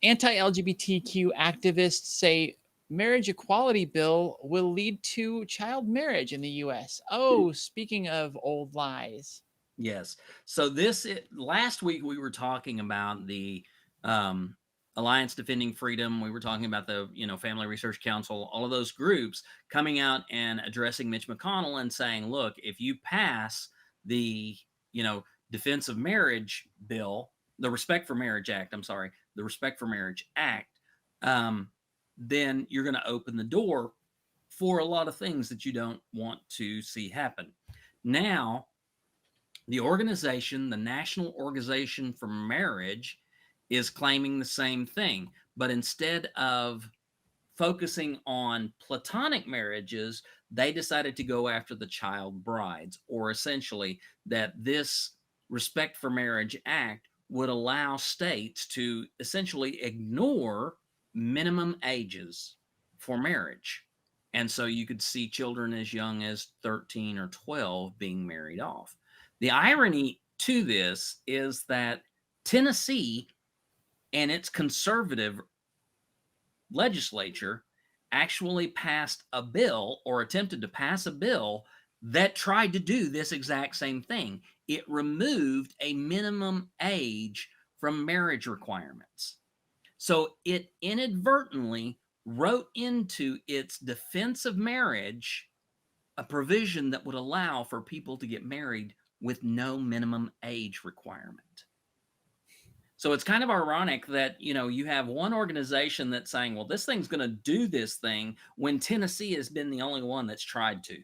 Anti-LGBTQ activists say marriage equality bill will lead to child marriage in the US. Oh, speaking of old lies. Yes. So last week we were talking about the um, Alliance Defending Freedom. We were talking about the Family Research Council, all of those groups coming out and addressing Mitch McConnell and saying, look, if you pass the you know Defense of Marriage bill, the Respect for Marriage Act, I'm sorry, the Respect for Marriage Act, um, then you're going to open the door for a lot of things that you don't want to see happen. Now the National Organization for Marriage, is claiming the same thing. But instead of focusing on platonic marriages, they decided to go after the child brides, or essentially that this Respect for Marriage Act would allow states to essentially ignore minimum ages for marriage. And so you could see children as young as 13 or 12 being married off. The irony to this is that Tennessee and its conservative legislature actually passed a bill, or attempted to pass a bill, that tried to do this exact same thing. It removed a minimum age from marriage requirements. So it inadvertently wrote into its defense of marriage a provision that would allow for people to get married with no minimum age requirement. So it's kind of ironic that, you have one organization that's saying, well, this thing's going to do this thing, when Tennessee has been the only one that's tried to.